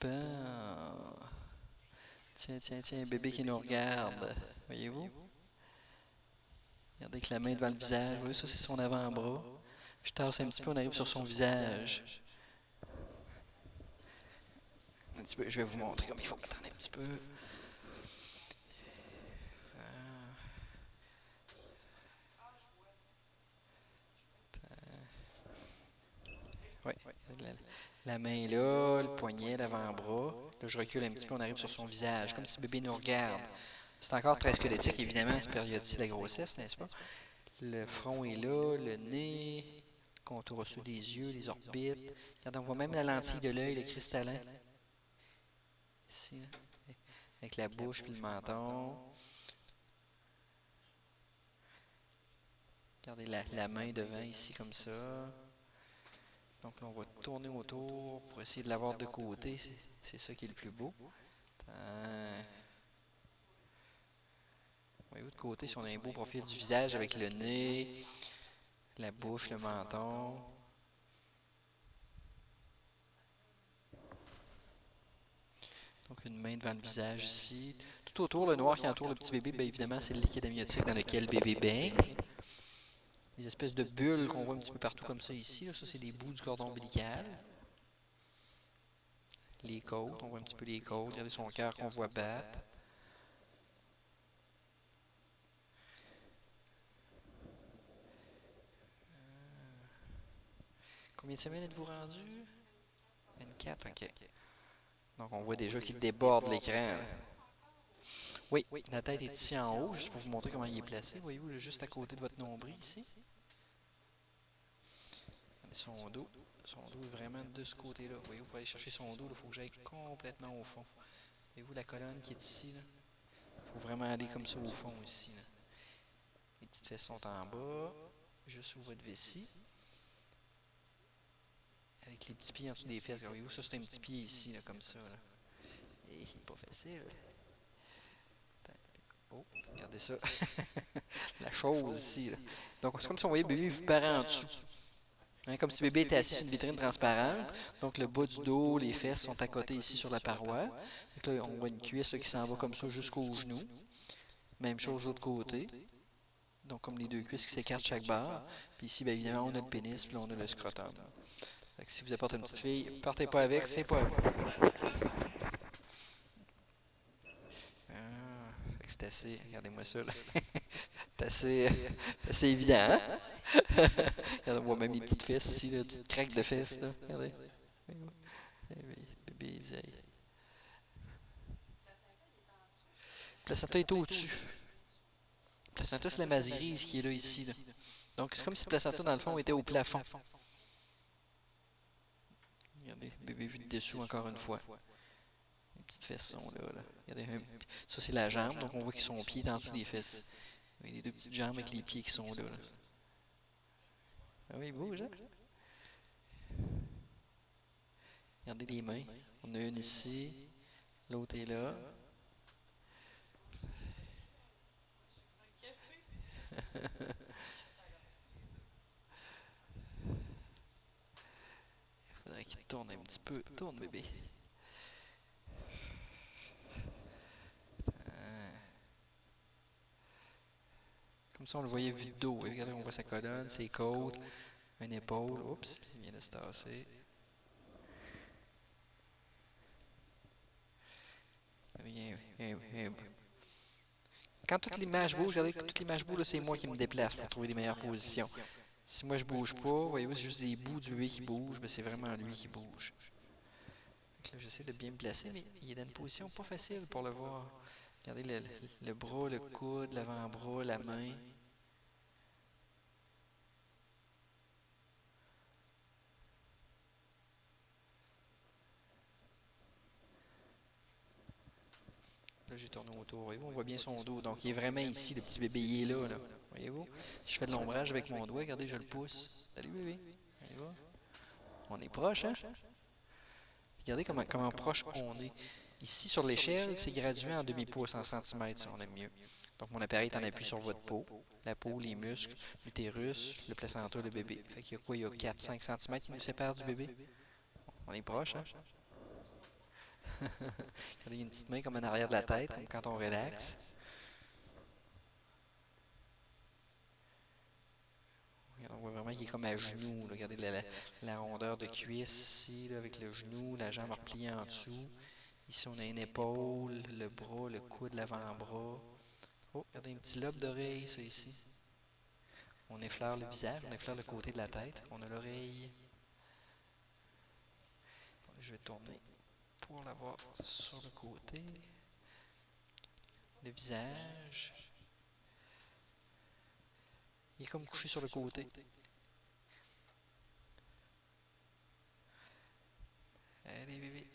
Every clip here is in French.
Bon. Tiens, tiens, tiens, bébé qui nous regarde. Voyez-vous? Regardez avec la main devant le visage. Oui, ça, c'est son avant-bras. Je tasse un petit peu, on arrive sur son visage. Un petit peu, je vais vous montrer comme il faut. Attendez un petit peu. Oui, la main là, le poignet, l'avant-bras. Là, je recule un petit peu, on arrive sur son visage, comme si bébé nous regarde. C'est encore très squelettique, évidemment, cette période-ci de la grossesse, n'est-ce pas? Le front est là, le nez, contour osseux des yeux, les orbites. Regardez, on voit même la lentille de l'œil, le cristallin. Ici, là, avec la bouche puis le menton. Regardez la main devant ici comme ça. Donc là, on va tourner autour pour essayer de l'avoir de côté. C'est ça qui est le plus beau. Voyez-vous de côté, si on a un beau profil du visage avec le nez, la bouche, le menton. Donc une main devant le visage ici. Tout autour, le noir qui entoure le petit bébé, bien évidemment, c'est le liquide amniotique dans lequel le bébé baigne. Des espèces de bulles qu'on voit un petit peu partout comme ça ici. Là. Ça, c'est des bouts du cordon ombilical. Les côtes, on voit un petit peu les côtes. Regardez son cœur qu'on voit battre. Combien de semaines êtes-vous rendu? 24, ok. Donc on voit déjà qu'il déborde l'écran. Oui, la tête est ici en haut, juste pour vous montrer comment il est placé. Voyez-vous, juste à côté de votre nombril ici. Regardez son dos. Son dos est vraiment de ce côté-là. Voyez-vous, pour aller chercher son dos, il faut que j'aille complètement au fond. Voyez-vous la colonne qui est ici? Il faut vraiment aller comme ça au fond ici. Là. Les petites fesses sont en bas, juste sous votre vessie. Avec les petits pieds en dessous des fesses. Voyez-vous, ça c'est un petit pied ici, là, comme ça. Là. Et pas facile. Oh, regardez ça. La chose ici. Là. Donc c'est comme si on voyait le bébé par en dessous. Hein, comme si le bébé était assis sur une vitrine transparente. Donc le bas du dos, les fesses sont à côté ici sur la paroi. Donc là, on voit une cuisse là, qui s'en va comme ça jusqu'au genou. Même chose de l'autre côté. Donc comme les deux cuisses qui s'écartent chaque barre. Puis ici, bien évidemment, on a le pénis, puis là, on a le scrotum. Fait que si vous apportez une petite fille, partez pas avec, c'est pas à vous. Fait que c'est assez, regardez-moi ça, là. C'est assez évident, hein? Regardez, on voit même les petites fesses ici, les petites craques de fesses, là. Regardez. Bébé, Isaïe. Le placenta est au-dessus. Le placenta, c'est la masse grise qui est là, ici, là. Donc, c'est comme si le placenta, dans le fond, était au plafond. Regardez, bébé vu de dessous, encore une fois. Les petites fesses sont là, là. Regardez, ça, c'est la jambe, donc on voit que son pied est en dessous des fesses. Les deux petites jambes avec les pieds qui sont là. Ah oui, il bouge, hein? Regardez les mains. On a une ici, l'autre est là. Il faudrait qu'il tourne un petit peu. Tourne, bébé. Comme ça, on le voyait vu de dos. Regardez, on voit sa colonne, ses côtes, une épaule. Oups, il vient de se tasser. Quand toute l'image bouge, regardez, toute l'image bouge, c'est moi qui me déplace pour trouver les meilleures positions. Si moi je bouge pas, voyez-vous, c'est juste des bouts du bébé qui bougent, mais c'est vraiment lui qui bouge. Là, j'essaie de bien me placer, mais il est dans une position pas facile pour le voir. Regardez le bras, le coude, l'avant-bras, la main. Là, j'ai tourné autour. Voyez-vous, on voit bien son dos. Donc, il est vraiment ici, le petit bébé, il est là. Voyez-vous? Si je fais de l'ombrage avec mon doigt, regardez, je le pousse. Salut, bébé. Voyez-vous? On est proche, hein? Regardez comment proche on est. Ici, sur l'échelle, c'est gradué en demi-pouce, en centimètres, si on aime mieux. Donc, mon appareil est en appui sur votre peau. La peau, les muscles, l'utérus, le placenta, le bébé. Fait qu'il y a quoi? Il y a 4-5 cm qui nous séparent du bébé. On est proche, hein? Regardez, il y a une petite main comme en arrière de la tête, comme quand on relaxe. On voit vraiment qu'il est comme à genoux. Là. Regardez la rondeur de cuisse ici, là, avec le genou, la jambe repliée en dessous. Ici, on a une épaule, le bras, le coude, l'avant-bras. Oh, regardez un petit lobe d'oreille, ça ici. On effleure le visage, on effleure le côté de la tête. On a l'oreille. Bon, je vais tourner pour l'avoir sur le côté. Le visage. Il est comme couché sur le côté. Allez, bébé.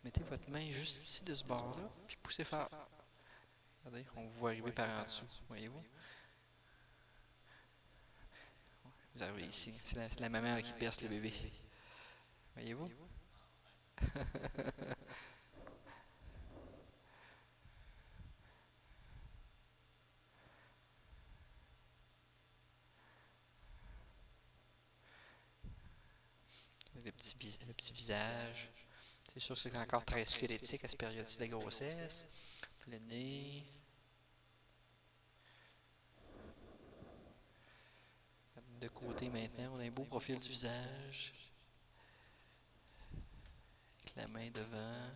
Mettez votre main juste ici de ce bord-là, puis poussez fort. Regardez, on vous voit arriver par en dessous. Voyez-vous? Vous arrivez ici. C'est la maman qui perce le bébé. Voyez-vous? Le petit visage. C'est sûr que c'est encore très squelettique à cette période-ci de la grossesse. Le nez. De côté maintenant, on a un beau profil du visage. Avec la main devant.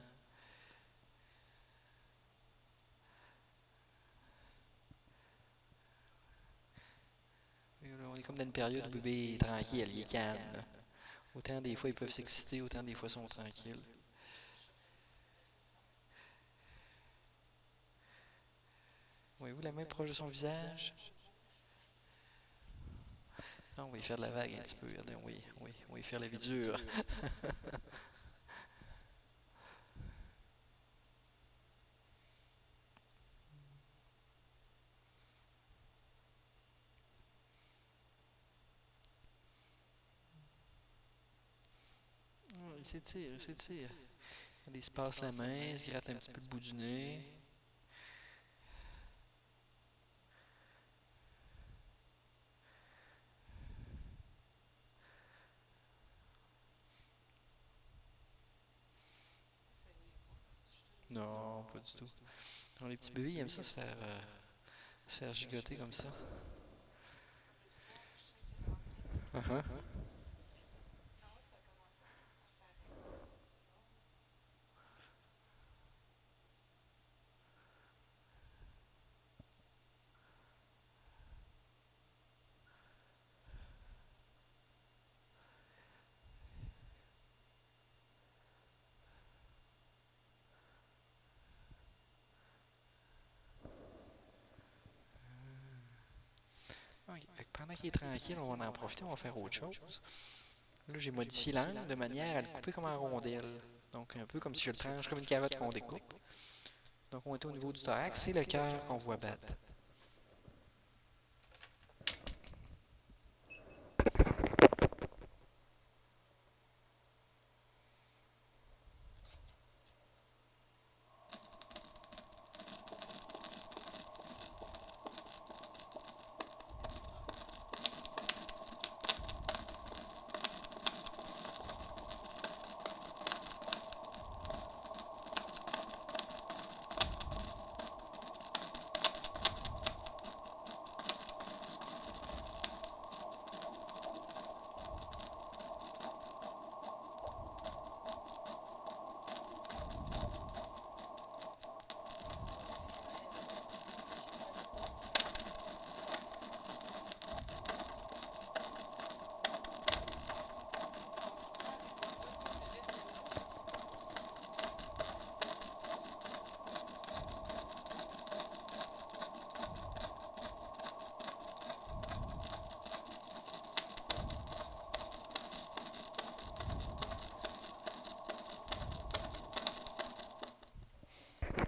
Et là, on est comme dans une période où le bébé est tranquille, il est calme. Là. Autant des fois ils peuvent s'exciter, autant des fois ils sont tranquilles. Voyez-vous la main proche de son visage? Ah, on va y faire de la vague un petit peu. Regardez, on va y faire la vie dure. Il s'étire, il s'étire. Il se passe la main, il se gratte un petit peu le bout du nez. Non, pas du tout. Non, les petits bébés, ils aiment ça se faire gigoter comme ça. Uh-huh. Ok. Fait que pendant qu'il est tranquille, on va en profiter, on va faire autre chose. Là, j'ai modifié l'angle de manière à le couper comme en rondelle. Donc, un peu comme si je le tranche comme une carotte qu'on découpe. Donc, on est au niveau du thorax, c'est le cœur qu'on voit battre.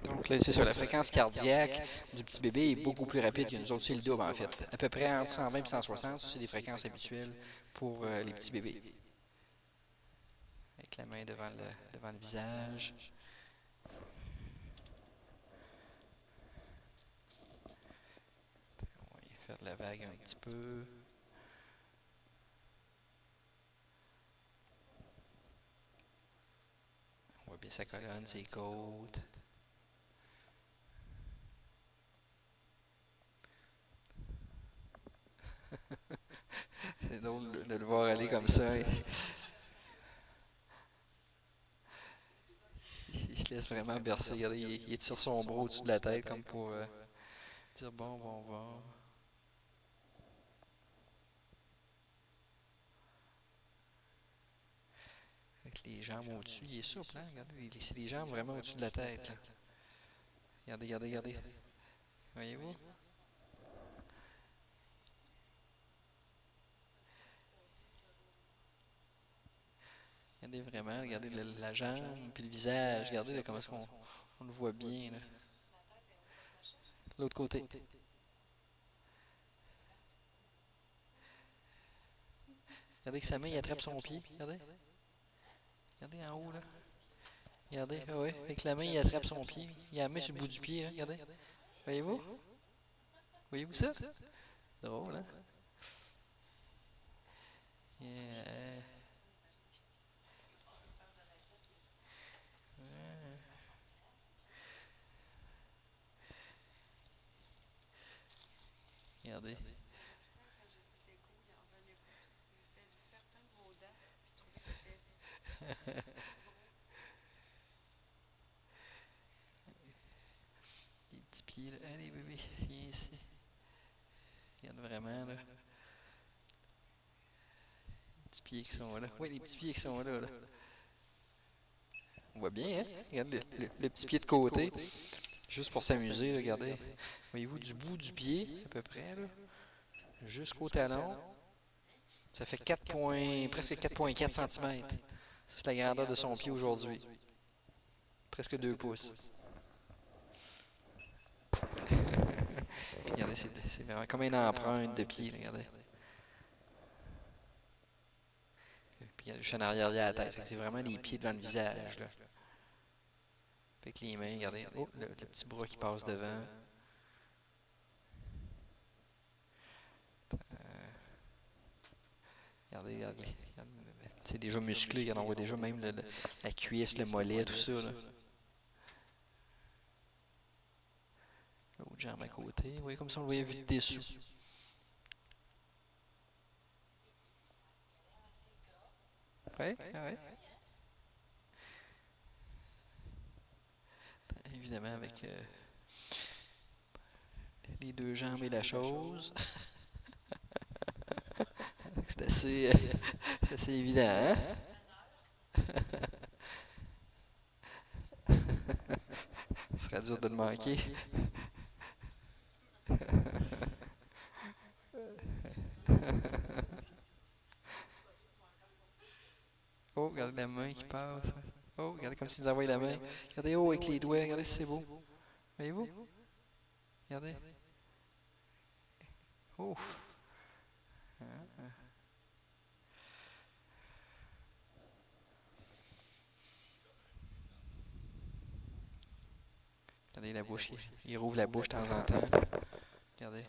Donc là, c'est ça, la fréquence cardiaque du petit bébé est beaucoup plus rapide que nous autres. C'est le double, en fait. À peu près entre 120 et 160, c'est des fréquences habituelles pour les petits bébés. Avec la main devant le visage. vague un petit peu. On voit bien sa colonne, ses côtes. C'est drôle de le voir aller comme ça. Il se laisse vraiment bercer. Regardez, il étire son bras au-dessus de la tête comme pour dire bon, bon, bon. Avec les jambes au-dessus, il est souple, hein? Regardez, c'est les jambes vraiment au-dessus de la tête, là. Regardez, regardez, regardez. Voyez-vous? Regardez vraiment, regardez la jambe, puis le visage. Regardez là, comment est-ce qu'on on le voit bien, là. L'autre côté. Regardez que sa main, il attrape son pied. Regardez. Regardez en haut, là. Regardez, ah ouais, avec la main, il attrape son pied. Il la met sur le bout du pied, là. Regardez. Voyez-vous? Voyez-vous ça? Drôle, hein? Yeah. Regardez. Les petits pieds, là. Allez, bébé, viens ici. Regarde vraiment, là. Les petits pieds qui sont là. Oui, les petits pieds qui sont là, là. On voit bien, hein? Regarde le petit pied de côté. Juste pour s'amuser, là, regardez. Voyez-vous, du bout du pied, à peu près, là, jusqu'au talon. Ça fait 4 points, presque 4,4 cm. C'est la grandeur de son pied aujourd'hui. Presque 2 pouces. Regardez, c'est vraiment comme une empreinte de pied, là, regardez. Puis il y a juste en arrière de la tête. C'est vraiment les pieds devant le visage, là. Avec les mains, regardez. Oh, le petit bras qui passe devant. Regardez, regardez. C'est déjà musclé. Regarde, on voit déjà même la cuisse, le mollet, tout ça, là. L'autre jambe à côté. Vous voyez comme si on le voyait vu de dessous. Oui, oui. Évidemment, avec les deux jambes et la chose. C'est assez évident, hein? Ce serait dur de le manquer. Oh, regardez la main qui passe. Oh, regardez comme s'ils envoyaient la main. Regardez, oh, avec les doigts. Regardez si c'est beau. Voyez-vous? Regardez. Oh. Regardez la bouche. Il rouvre la bouche de temps en temps. Regardez.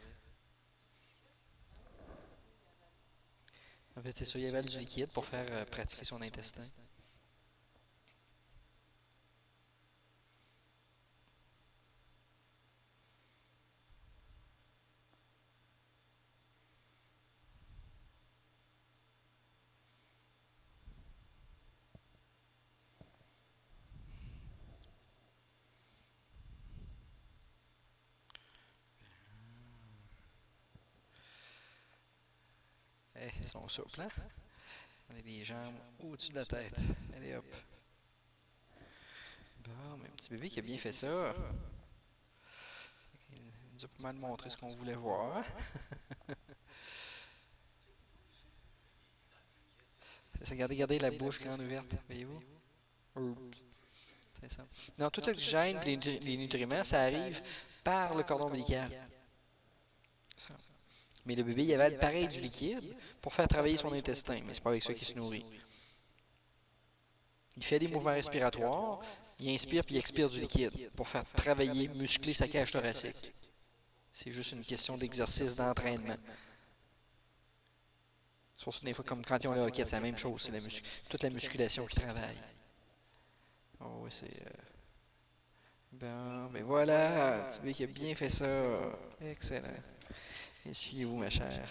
En fait, c'est ça. Il avale du liquide pour faire pratiquer son intestin. Eh, ils sont souples, hein? On a les jambes au-dessus de la tête. Allez, hop. Bon, mais un petit bébé qui a bien fait ça. Il nous a pas mal montré ce qu'on voulait voir. Regardez, regardez la bouche grande ouverte, voyez-vous? C'est ça. Non, tout l'oxygène et les nutriments, ça arrive par le cordon ombilical. Ça. Mais le bébé, il avale pareil du liquide pour faire travailler son intestin, mais c'est pas avec ça qu'il se nourrit. Il fait des mouvements respiratoires, il inspire puis il expire du liquide pour faire travailler, muscler sa cage thoracique. C'est juste une question d'exercice, d'entraînement. C'est pour ça que des fois, comme quand ils ont le hockey, c'est la même chose. C'est toute la musculation qui travaille. Oh oui, c'est... Bon, ben voilà, tu vois qui a bien fait ça. Excellent. Essuyez-vous, ma chère.